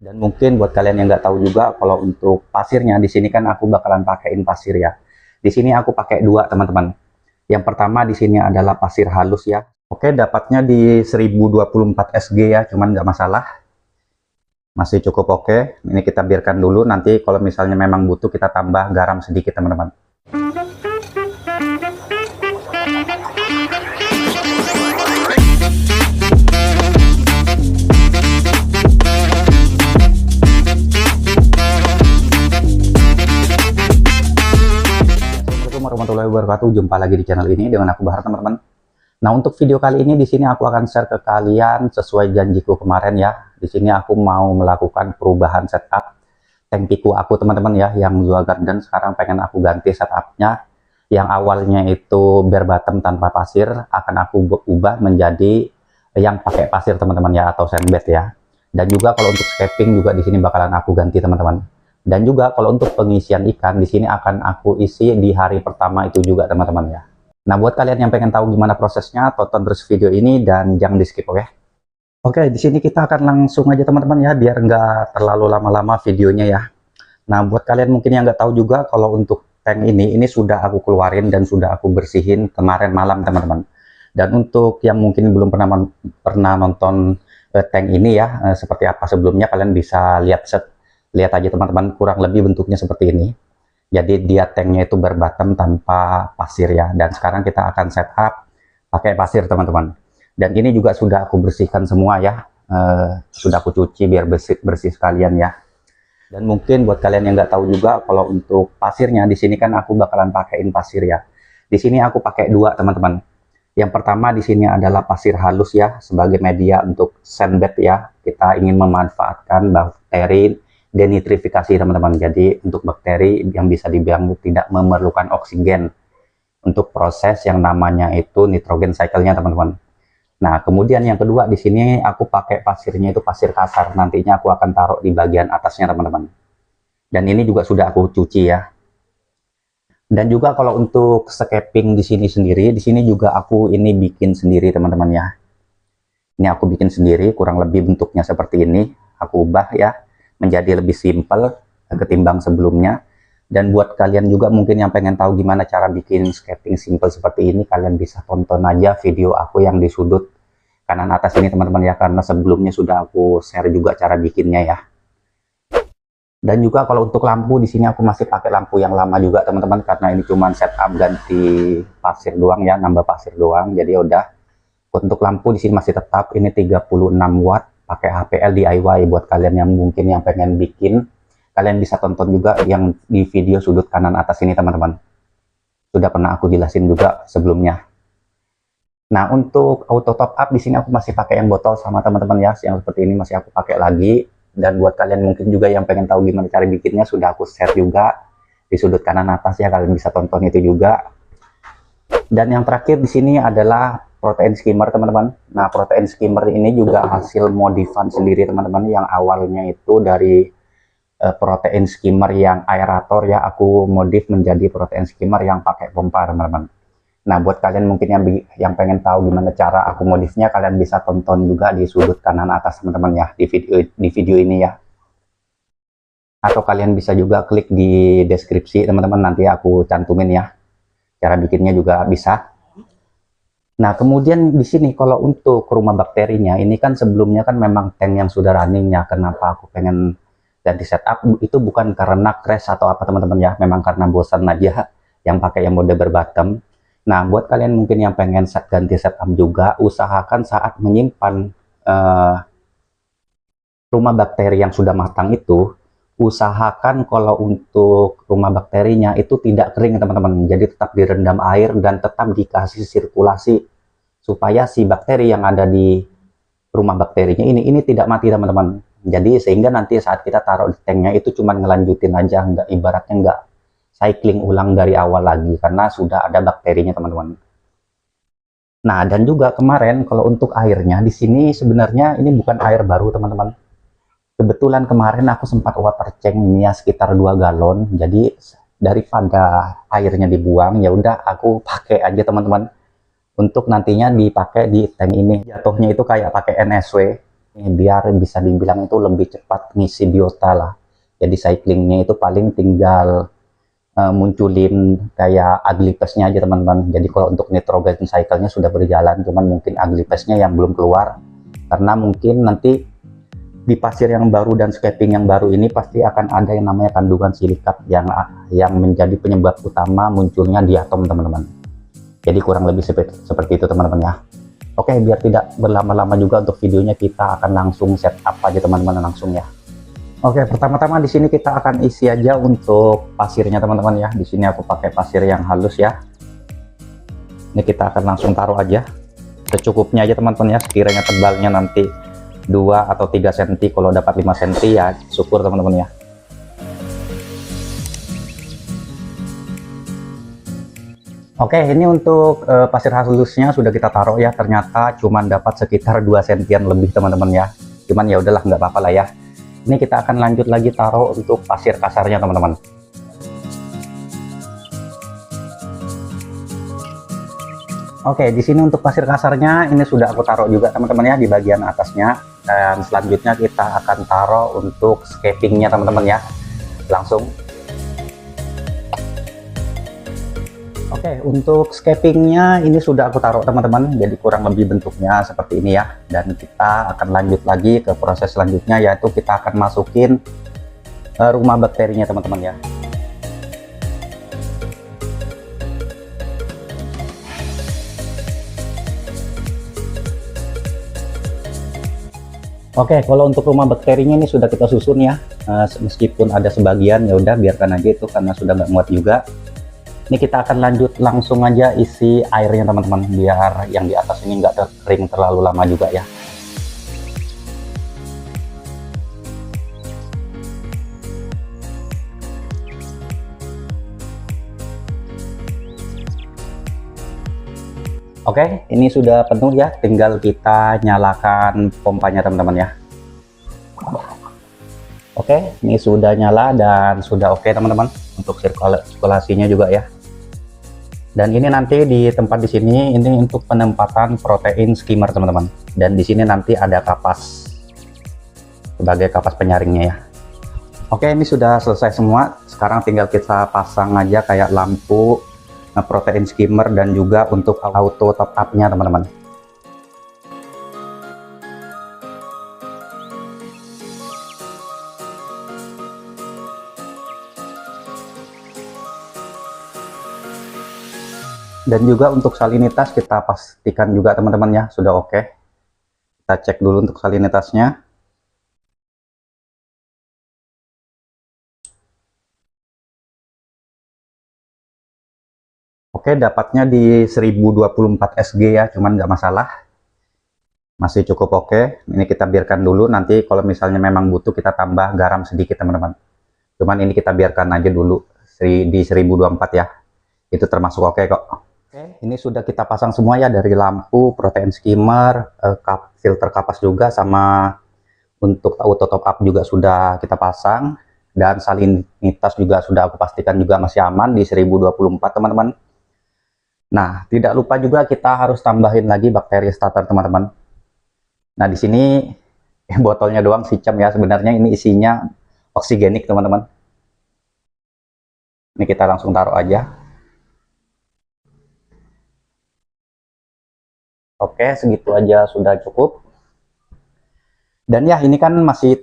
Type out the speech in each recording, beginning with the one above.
Dan mungkin buat kalian yang nggak tahu juga, kalau untuk pasirnya di sini kan aku bakalan pakein pasir ya. Di sini aku pakai dua teman-teman. Yang pertama di sini adalah pasir halus ya. Oke, dapatnya di 1024 SG ya, cuman nggak masalah. Masih cukup oke. Ini kita biarkan dulu, nanti kalau misalnya memang butuh kita tambah garam sedikit teman-teman. Warahmatullahi wabarakatuh. Jumpa lagi di channel ini dengan aku Bahar teman-teman. Nah, untuk video kali ini di sini aku akan share ke kalian sesuai janjiku kemarin ya. Di sini aku mau melakukan perubahan setup tank piku aku teman-teman ya, yang Zoa Garden. Sekarang pengen aku ganti setupnya. Yang awalnya itu bare bottom tanpa pasir akan aku ubah menjadi yang pakai pasir teman-teman ya, atau sandbed ya. Dan juga kalau untuk scaping juga di sini bakalan aku ganti teman-teman. Dan juga kalau untuk pengisian ikan di sini akan aku isi di hari pertama itu juga teman-teman ya. Nah, buat kalian yang pengen tahu gimana prosesnya, tonton terus video ini dan jangan di skip, oke? Oke, di sini kita akan langsung aja teman-teman ya, biar nggak terlalu lama-lama videonya ya. Nah, buat kalian mungkin yang nggak tahu juga, kalau untuk tank ini sudah aku keluarin dan sudah aku bersihin kemarin malam teman-teman. Dan untuk yang mungkin belum pernah nonton tank ini ya, seperti apa sebelumnya, kalian bisa lihat aja teman-teman, kurang lebih bentuknya seperti ini. Jadi dia tanknya itu bare bottom tanpa pasir ya, dan sekarang kita akan setup pakai pasir teman-teman. Dan ini juga sudah aku bersihkan semua ya, sudah aku cuci biar bersih sekalian ya. Dan mungkin buat kalian yang nggak tahu juga, kalau untuk pasirnya di sini kan aku bakalan pakein pasir ya. Di sini aku pakai dua teman-teman. Yang pertama di sini adalah pasir halus ya, sebagai media untuk sandbed ya. Kita ingin memanfaatkan bakteri denitrifikasi teman-teman. Jadi untuk bakteri yang bisa dibilang tidak memerlukan oksigen untuk proses yang namanya itu nitrogen cycle-nya teman-teman. Nah, kemudian yang kedua di sini aku pakai pasirnya itu pasir kasar. Nantinya aku akan taruh di bagian atasnya teman-teman. Dan ini juga sudah aku cuci ya. Dan juga kalau untuk scaping di sini sendiri, di sini juga aku ini bikin sendiri teman-teman ya. Ini aku bikin sendiri, kurang lebih bentuknya seperti ini. Aku ubah ya menjadi lebih simpel ketimbang sebelumnya. Dan buat kalian juga mungkin yang pengen tahu gimana cara bikin scaping simple seperti ini, kalian bisa tonton aja video aku yang di sudut kanan atas ini teman-teman ya, karena sebelumnya sudah aku share juga cara bikinnya ya. Dan juga kalau untuk lampu di sini aku masih pakai lampu yang lama juga teman-teman, karena ini cuma setup ganti pasir doang ya, nambah pasir doang. Jadi udah, untuk lampu di sini masih tetap ini 36 watt pakai HPL DIY. Buat kalian yang mungkin yang pengen bikin, kalian bisa tonton juga yang di video sudut kanan atas ini teman-teman. Sudah pernah aku jelasin juga sebelumnya. Nah, untuk auto top up di sini aku masih pakai yang botol sama teman-teman ya, yang seperti ini masih aku pakai lagi. Dan buat kalian mungkin juga yang pengen tahu gimana cara bikinnya, sudah aku share juga di sudut kanan atas ya, kalian bisa tonton itu juga. Dan yang terakhir di sini adalah protein skimmer teman-teman. Nah, protein skimmer ini juga hasil modifan sendiri teman-teman, yang awalnya itu dari protein skimmer yang aerator ya, aku modif menjadi protein skimmer yang pakai pompa teman-teman. Nah, buat kalian mungkin yang pengen tahu gimana cara aku modifnya, kalian bisa tonton juga di sudut kanan atas teman-teman ya, di video ini ya. Atau kalian bisa juga klik di deskripsi teman-teman, nanti aku cantumin ya. Cara bikinnya juga bisa. Nah, kemudian di sini kalau untuk rumah bakterinya, ini kan sebelumnya kan memang tank yang sudah running ya. Kenapa aku pengen ganti setup itu bukan karena crash atau apa teman-teman ya, memang karena bosan aja yang pakai yang mode bare bottom. Nah, buat kalian mungkin yang pengen ganti setup juga, usahakan saat menyimpan rumah bakteri yang sudah matang itu, usahakan kalau untuk rumah bakterinya itu tidak kering teman-teman. Jadi tetap direndam air dan tetap dikasih sirkulasi supaya si bakteri yang ada di rumah bakterinya ini tidak mati teman-teman. Jadi sehingga nanti saat kita taruh di tanknya itu cuma ngelanjutin aja, nggak, ibaratnya nggak cycling ulang dari awal lagi, karena sudah ada bakterinya teman-teman. Nah, dan juga kemarin kalau untuk airnya di sini sebenarnya ini bukan air baru teman-teman. Kebetulan kemarin aku sempat water change ini ya, sekitar 2 galon. Jadi daripada airnya dibuang, ya udah aku pakai aja teman-teman, untuk nantinya dipakai di tank ini. Jatuhnya itu kayak pakai NSW. biar bisa dibilang itu lebih cepat ngisi biota lah. Jadi cyclingnya itu paling tinggal munculin kayak ugly paste-nya aja teman-teman. Jadi kalau untuk nitrogen cycle-nya sudah berjalan, cuman mungkin ugly paste-nya yang belum keluar, karena mungkin nanti di pasir yang baru dan scaping yang baru ini pasti akan ada yang namanya kandungan silikat yang menjadi penyebab utama munculnya diatom teman-teman. Jadi kurang lebih seperti itu teman-teman ya. Oke, biar tidak berlama-lama juga untuk videonya, kita akan langsung setup aja teman-teman, langsung ya. Oke, pertama-tama di sini kita akan isi aja untuk pasirnya teman-teman ya. Di sini aku pakai pasir yang halus ya. Ini kita akan langsung taruh aja secukupnya aja teman-teman ya. Sekiranya tebalnya nanti 2 atau 3 cm, kalau dapat 5 cm ya syukur teman-teman ya. Oke, ini untuk pasir halusnya sudah kita taruh ya. Ternyata cuma dapat sekitar 2 cm lebih teman-teman ya. Cuman ya udahlah, nggak apa-apa lah ya. Ini kita akan lanjut lagi taruh untuk pasir kasarnya teman-teman. Oke, di sini untuk pasir kasarnya ini sudah aku taruh juga teman-teman ya di bagian atasnya. Dan selanjutnya kita akan taruh untuk scapingnya teman-teman ya. Langsung. Oke, untuk scapingnya ini sudah aku taruh teman-teman, jadi kurang lebih bentuknya seperti ini ya. Dan kita akan lanjut lagi ke proses selanjutnya, yaitu kita akan masukin rumah bakterinya teman-teman ya. Oke, kalau untuk rumah bakterinya ini sudah kita susun ya. Meskipun ada sebagian, ya udah biarkan aja itu karena sudah nggak muat juga. Ini kita akan lanjut langsung aja isi airnya teman-teman, biar yang di atas ini nggak kering terlalu lama juga ya. Oke, ini sudah penuh ya, tinggal kita nyalakan pompanya teman-teman ya. Oke, ini sudah nyala dan sudah oke teman-teman untuk sirkulasinya juga ya. Dan ini nanti di tempat di sini ini untuk penempatan protein skimmer teman-teman. Dan di sini nanti ada kapas sebagai kapas penyaringnya ya. Oke, ini sudah selesai semua. Sekarang tinggal kita pasang aja kayak lampu protein skimmer dan juga untuk auto top up-nya teman-teman. Dan juga untuk salinitas kita pastikan juga teman-teman ya sudah oke. Kita cek dulu untuk salinitasnya. Oke, dapatnya di 1024 SG ya, cuman nggak masalah. Masih cukup oke. Ini kita biarkan dulu, nanti kalau misalnya memang butuh kita tambah garam sedikit teman-teman. Cuman ini kita biarkan aja dulu di 1024 ya. Itu termasuk oke kok. Oke, ini sudah kita pasang semua ya, dari lampu, protein skimmer, filter kapas juga, sama untuk auto top up juga sudah kita pasang, dan salinitas juga sudah aku pastikan juga masih aman di 1024 teman-teman. Nah, tidak lupa juga kita harus tambahin lagi bakteri starter teman-teman. Nah, di sini botolnya doang sicam ya, sebenarnya ini isinya oksigenik teman-teman. Ini kita langsung taruh aja. Oke, segitu aja sudah cukup. Dan ya, ini kan masih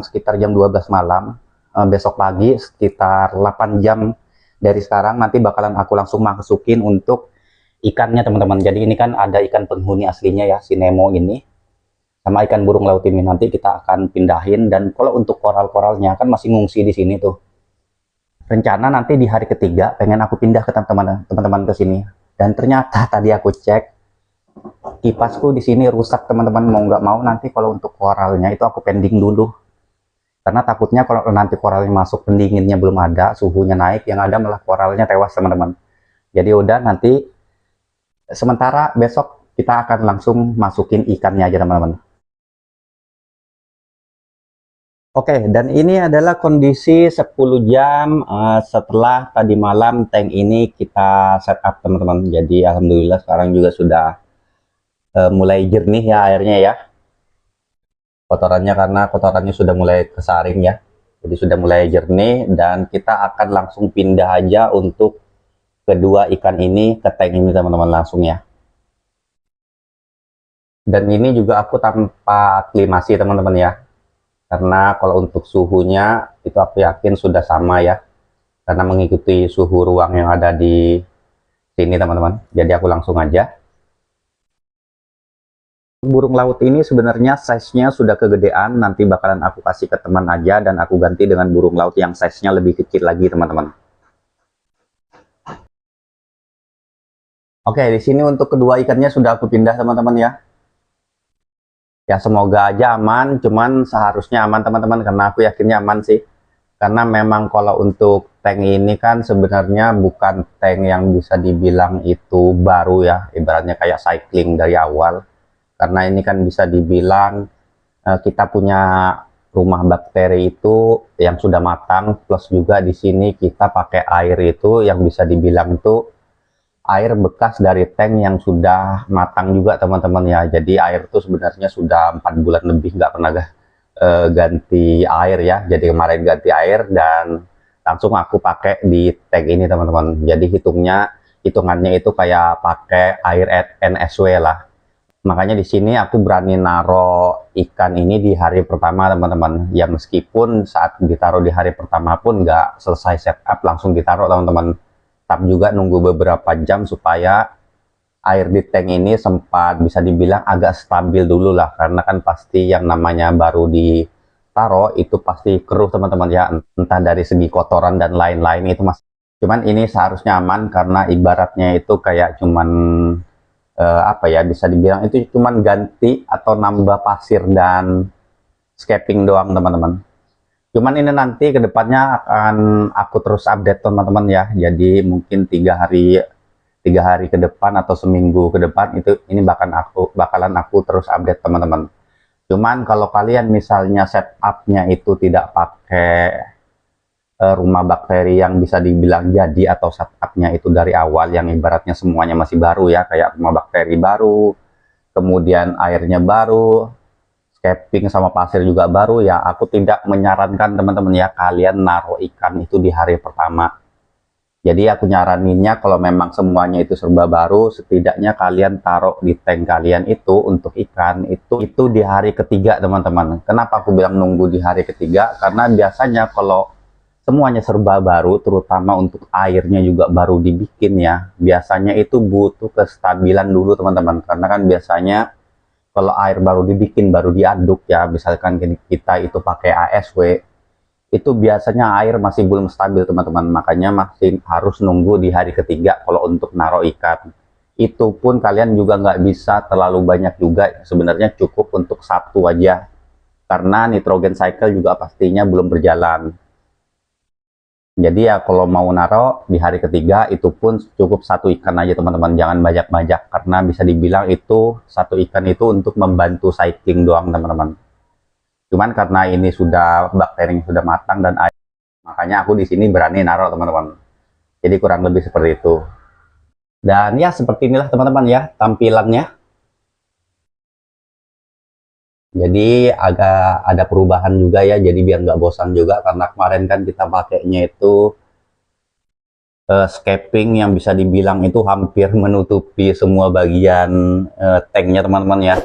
sekitar jam 12 malam. Besok pagi sekitar 8 jam dari sekarang nanti bakalan aku langsung masukin untuk ikannya teman-teman. Jadi ini kan ada ikan penghuni aslinya ya, si Nemo ini, sama ikan burung laut ini nanti kita akan pindahin. Dan kalau untuk koral-koralnya kan masih ngungsi di sini tuh. Rencana nanti di hari ketiga pengen aku pindah ke teman-teman ke sini. Dan ternyata tadi aku cek, kipasku di sini rusak teman-teman. Mau nggak mau nanti kalau untuk koralnya itu aku pending dulu, karena takutnya kalau nanti koralnya masuk pendinginnya belum ada, suhunya naik, yang ada malah koralnya tewas teman-teman. Jadi udah, nanti sementara besok kita akan langsung masukin ikannya aja teman-teman. Oke, dan ini adalah kondisi 10 jam setelah tadi malam tank ini kita setup teman-teman. Jadi alhamdulillah sekarang juga sudah mulai jernih ya airnya ya. kotorannya, karena kotorannya sudah mulai kesaring ya, jadi sudah mulai jernih. Dan kita akan langsung pindah aja untuk kedua ikan ini ke tank ini teman-teman, langsung ya. Dan ini juga aku tanpa aklimasi teman-teman ya, karena kalau untuk suhunya itu aku yakin sudah sama ya, karena mengikuti suhu ruang yang ada di sini teman-teman. Jadi aku langsung aja. Burung laut ini sebenarnya size-nya sudah kegedean, nanti bakalan aku kasih ke teman aja dan aku ganti dengan burung laut yang size-nya lebih kecil lagi teman-teman. Oke, di sini untuk kedua ikannya sudah aku pindah teman-teman ya. Ya semoga aja aman, cuman seharusnya aman teman-teman, karena aku yakinnya aman sih. Karena memang kalau untuk tank ini kan sebenarnya bukan tank yang bisa dibilang itu baru ya, ibaratnya kayak cycling dari awal. Karena ini kan bisa dibilang kita punya rumah bakteri itu yang sudah matang, plus juga di sini kita pakai air itu yang bisa dibilang itu air bekas dari tank yang sudah matang juga teman-teman ya. Jadi air itu sebenarnya sudah 4 bulan lebih nggak pernah ganti air ya. Jadi kemarin ganti air dan langsung aku pakai di tank ini teman-teman. Jadi hitungannya itu kayak pakai air NSW lah. Makanya di sini aku berani naro ikan ini di hari pertama teman-teman. Ya meskipun saat ditaruh di hari pertama pun nggak selesai setup langsung ditaruh teman-teman. Tetap juga nunggu beberapa jam supaya air di tank ini sempat bisa dibilang agak stabil dulu lah. Karena kan pasti yang namanya baru ditaruh itu pasti keruh teman-teman ya. Entah dari segi kotoran dan lain-lain itu mas. Cuman ini seharusnya aman karena ibaratnya itu kayak cuman apa ya, bisa dibilang itu cuman ganti atau nambah pasir dan scaping doang teman-teman. Cuman ini nanti kedepannya akan aku terus update teman-teman ya. Jadi mungkin 3 hari ke depan atau seminggu ke depan itu ini bakalan aku terus update teman-teman. Cuman kalau kalian misalnya setupnya itu tidak pakai rumah bakteri yang bisa dibilang jadi atau setupnya itu dari awal yang ibaratnya semuanya masih baru ya, kayak rumah bakteri baru, kemudian airnya baru, scaping sama pasir juga baru ya, aku tidak menyarankan teman-teman ya kalian naruh ikan itu di hari pertama. Jadi aku nyaraninnya kalau memang semuanya itu serba baru, setidaknya kalian taruh di tank kalian itu untuk ikan itu di hari ketiga teman-teman. Kenapa aku bilang nunggu di hari ketiga? Karena biasanya kalau semuanya serba baru, terutama untuk airnya juga baru dibikin ya, biasanya itu butuh kestabilan dulu teman-teman. Karena kan biasanya kalau air baru dibikin, baru diaduk ya, misalkan kita itu pakai ASW, itu biasanya air masih belum stabil teman-teman. Makanya masih harus nunggu di hari ketiga kalau untuk naruh ikan. Itu pun kalian juga nggak bisa terlalu banyak juga, sebenarnya cukup untuk satu aja. Karena nitrogen cycle juga pastinya belum berjalan. Jadi ya kalau mau naro di hari ketiga itu pun cukup satu ikan aja teman-teman, jangan banyak-banyak karena bisa dibilang itu satu ikan itu untuk membantu cycling doang teman-teman. Cuman karena ini sudah bakteri sudah matang dan air, makanya aku di sini berani naro teman-teman. Jadi kurang lebih seperti itu. Dan ya seperti inilah teman-teman ya tampilannya. Jadi agak ada perubahan juga ya, jadi biar nggak bosan juga karena kemarin kan kita pakainya itu scaping yang bisa dibilang itu hampir menutupi semua bagian tanknya teman-teman ya.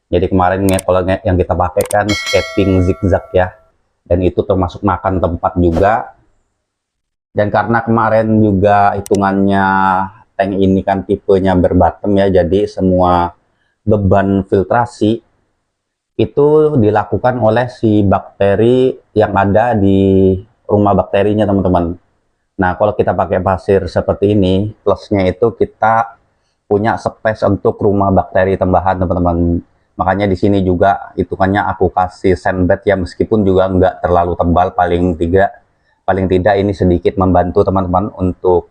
Jadi kemarin kalau yang kita pakai kan scaping zigzag ya, dan itu termasuk makan tempat juga. Dan karena kemarin juga hitungannya tank ini kan tipenya berbatem ya, jadi semua beban filtrasi itu dilakukan oleh si bakteri yang ada di rumah bakterinya teman-teman. Nah kalau kita pakai pasir seperti ini, plusnya itu kita punya space untuk rumah bakteri tambahan teman-teman. Makanya di sini juga hitungannya aku kasih sandbed ya, meskipun juga nggak terlalu tebal, paling tidak ini sedikit membantu teman-teman untuk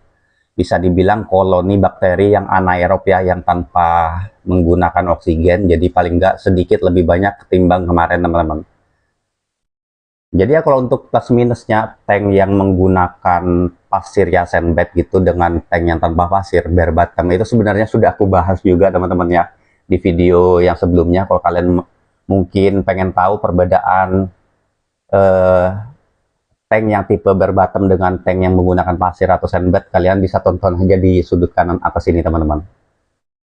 bisa dibilang koloni bakteri yang anaerob ya, yang tanpa menggunakan oksigen. Jadi paling nggak sedikit lebih banyak ketimbang kemarin teman-teman. Jadi ya kalau untuk plus minusnya tank yang menggunakan pasir ya sandbed gitu dengan tank yang tanpa pasir bare bottom itu sebenarnya sudah aku bahas juga teman-teman ya di video yang sebelumnya. Kalau kalian mungkin pengen tahu perbedaan eh, tank yang tipe bare bottom dengan tank yang menggunakan pasir atau sandbed, kalian bisa tonton aja di sudut kanan atas ini teman-teman.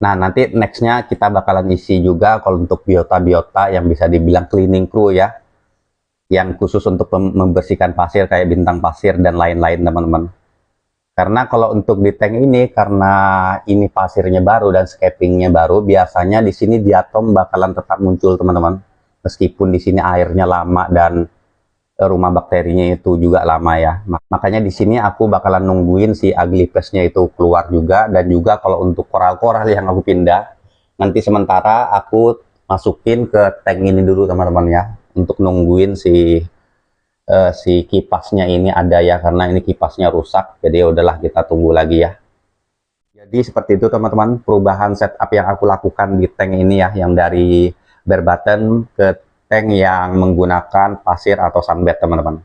Nah, nanti nextnya kita bakalan isi juga kalau untuk biota-biota yang bisa dibilang cleaning crew ya, yang khusus untuk membersihkan pasir kayak bintang pasir dan lain-lain teman-teman. Karena kalau untuk di tank ini, karena ini pasirnya baru dan scapingnya baru, biasanya di sini diatom bakalan tetap muncul teman-teman. Meskipun di sini airnya lama dan rumah bakterinya itu juga lama ya. Makanya di sini aku bakalan nungguin si ugly phase-nya itu keluar juga, dan juga kalau untuk koral-koral yang aku pindah, nanti sementara aku masukin ke tank ini dulu teman-teman ya, untuk nungguin si kipasnya ini ada ya, karena ini kipasnya rusak, jadi ya udahlah kita tunggu lagi ya. Jadi seperti itu teman-teman perubahan setup yang aku lakukan di tank ini ya, yang dari bare bottom ke tank yang menggunakan pasir atau sunbed teman-teman.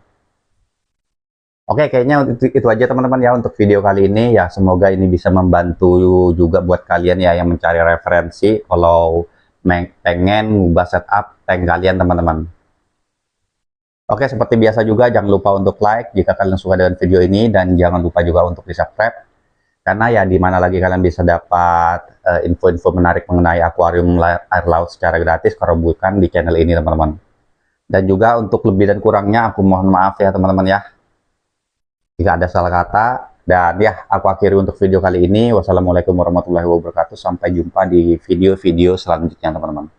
Oke, kayaknya itu aja teman-teman ya untuk video kali ini ya. Semoga ini bisa membantu juga buat kalian ya yang mencari referensi kalau pengen ngubah setup tank kalian teman-teman. Oke, seperti biasa juga jangan lupa untuk like jika kalian suka dengan video ini, dan jangan lupa juga untuk di subscribe, karena ya di mana lagi kalian bisa dapat info-info menarik mengenai akuarium air laut secara gratis kalau bukan di channel ini teman-teman. Dan juga untuk lebih dan kurangnya aku mohon maaf ya teman-teman ya jika ada salah kata. Dan ya aku akhiri untuk video kali ini. Wassalamualaikum warahmatullahi wabarakatuh. Sampai jumpa di video-video selanjutnya teman-teman.